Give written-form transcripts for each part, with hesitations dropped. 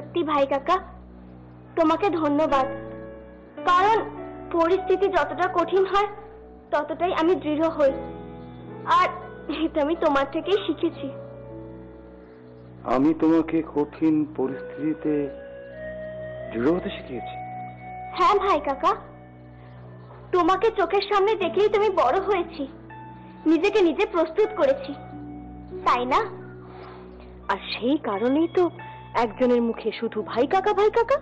সত্যি ভাই কাকা, তোমাকে ধন্যবাদ। কারণ পরিস্থিতি যতটা কঠিন হয় ততটাই আমি দৃঢ় হই, আর এটা আমি তোমার থেকেই শিখেছি। আমি তোমাকে কঠিন পরিস্থিতিতে দৃঢ় হতে শিখিয়েছি? হ্যাঁ ভাই কাকা, তোমাকে চোখের সামনে দেখেই তুমি বড় হয়েছি, নিজেকে নিজে প্রস্তুত করেছি, তাই না? আর সেই কারণেই তো একজনের মুখে শুধু ভাই কাকা ভাই কাকা,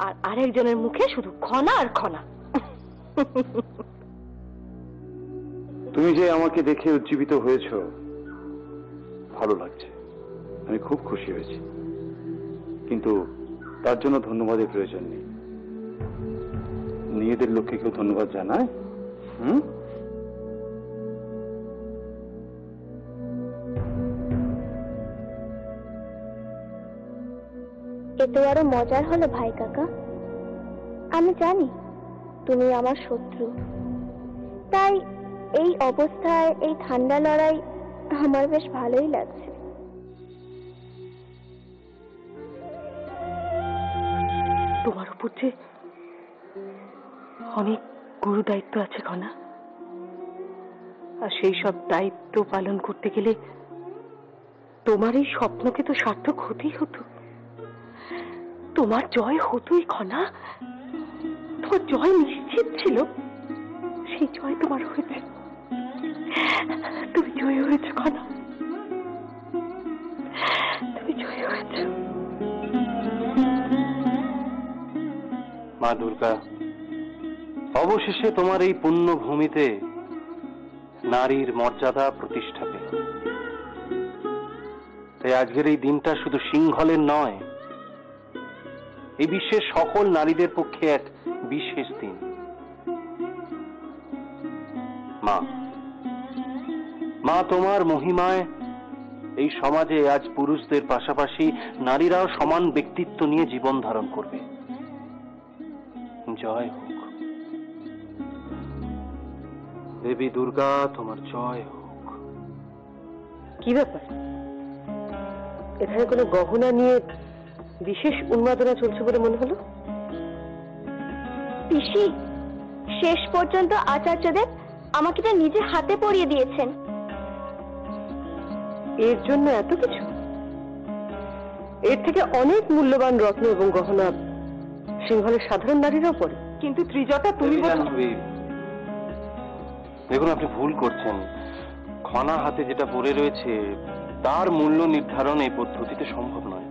আর আরেকজনের মুখে শুধু খনা আর খনা। তুমি যে আমাকে দেখে উজ্জীবিত হয়েছ, ভালো লাগছে, আমি খুব খুশি হয়েছি। কিন্তু তার জন্য ধন্যবাদের প্রয়োজন নেই। নিজেদের লোককে কেউ ধন্যবাদ জানায়? এ তো আরো মজার হলো ভাই কাকা। আমি জানি তুমি আমার শত্রু, তাই এই অবস্থায় এই ঠান্ডা লড়াই আমার বেশ ভালোই লাগছে। তোমার উপর যে অনেক গুরু দায়িত্ব আছে খনা, আর সেই সব দায়িত্ব পালন করতে গেলে তোমার এই স্বপ্নকে তো সার্থক হতেই হতো। তোমার জয় হতোই খনা, তোমার জয় নিশ্চিত ছিল। সেই জয় তোমার হয়েছে, তুমি জয় হয়েছ খনা, তুমি জয় হয়েছ। মা দুর্গা অবশেষে তোমার এই পুণ্যভূমিতে নারীর মর্যাদা প্রতিষ্ঠা পেল। তাই আজকের এই দিনটা শুধু সিংহলের নয়, এই বিশ্বের সকল নারীদের পক্ষে এক বিশেষ দিন। মা, মা তোমার মহিমায় এই সমাজে আজ পুরুষদের পাশাপাশি নারীরাও সমান ব্যক্তিত্ব নিয়ে জীবন ধারণ করবে। জয় হোক দেবী দুর্গা, তোমার জয় হোক। কি ব্যাপার, এখানে কোনো গহনা নিয়ে বিশেষ উন্মাদনা চলছে বলে মনে হলো? পিসি, শেষ পর্যন্ত আচার্যদেব আমাকে এটা নিজে হাতে পরিয়ে দিয়েছেন। এর জন্য এত কিছু? এর থেকে অনেক মূল্যবান রত্ন এবং গহনা সিংহলের সাধারণ নারীরাও পরে, কিন্তু ত্রিজটা তুমি দেখুন, আপনি ভুল করছেন। খনা হাতে যেটা পড়ে রয়েছে তার মূল্য নির্ধারণ এই পদ্ধতিতে সম্ভব নয়,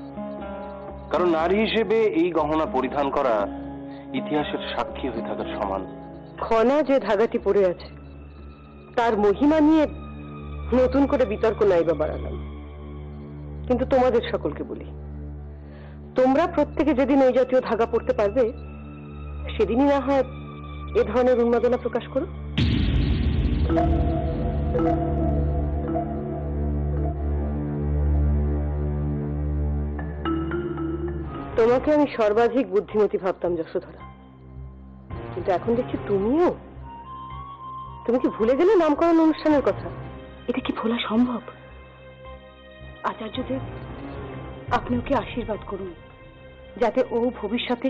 কারণ নারী হিসেবে এই গহনা পরিধান করা ইতিহাসের সাক্ষী হয়ে থাকার সমান। খনা যে ধাগাটি পড়ে আছে তার মহিমা নিয়ে নতুন করে বিতর্ক নাই বা বাড়ালাম, কিন্তু তোমাদের সকলকে বলি, তোমরা প্রত্যেকে যেদিন এই জাতীয় ধাগা পড়তে পারবে সেদিনই না হয় এ ধরনের উন্মাদনা প্রকাশ করো। তোমাকে আমি সর্বাধিক বুদ্ধিমতী ভাবতাম যশোধরা, কিন্তু এখন দেখছি তুমি কি ভুলে গেলে নামকরণ অনুষ্ঠানের কথা? এটা কি ভোলা সম্ভব? আচার্যদেব, আপনি ওকে আশীর্বাদ করুন যাতে ও ভবিষ্যতে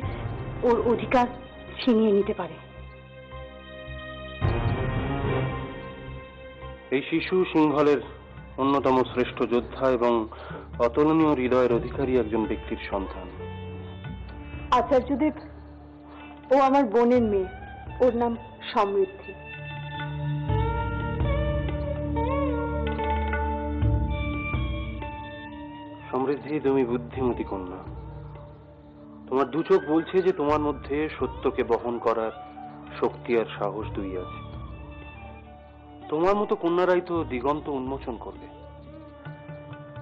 ওর অধিকার ছিনিয়ে নিতে পারে। এই শিশু সিংহলের অন্যতম শ্রেষ্ঠ যোদ্ধা এবং অতুলনীয় হৃদয়ের অধিকারী একজন ব্যক্তির সন্তান। আচার্যদেব, ও আমার বোনের মেয়ে, ওর নাম সমৃদ্ধি। সমৃদ্ধি, তুমি বুদ্ধিমতী কন্যা। তোমার দু চোখ বলছে যে তোমার মধ্যে সত্যকে বহন করার শক্তি আর সাহস দুই আছে। তোমার মতো কন্যারাই তো দিগন্ত উন্মোচন করবে।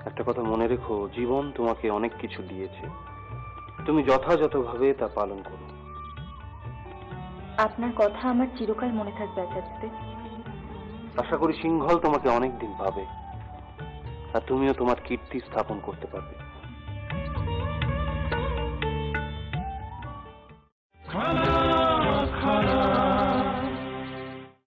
একটা কথা মনে রেখো, জীবন তোমাকে অনেক কিছু দিয়েছে, তুমি যথাযথভাবে তা পালন করো। আপনার কথা আমার চিরকাল মনে থাকবে আচার্যদেব। আশা করি সিংহল তোমাকে অনেকদিন পাবে, আর তুমিও তোমার কীর্তি স্থাপন করতে পারবে।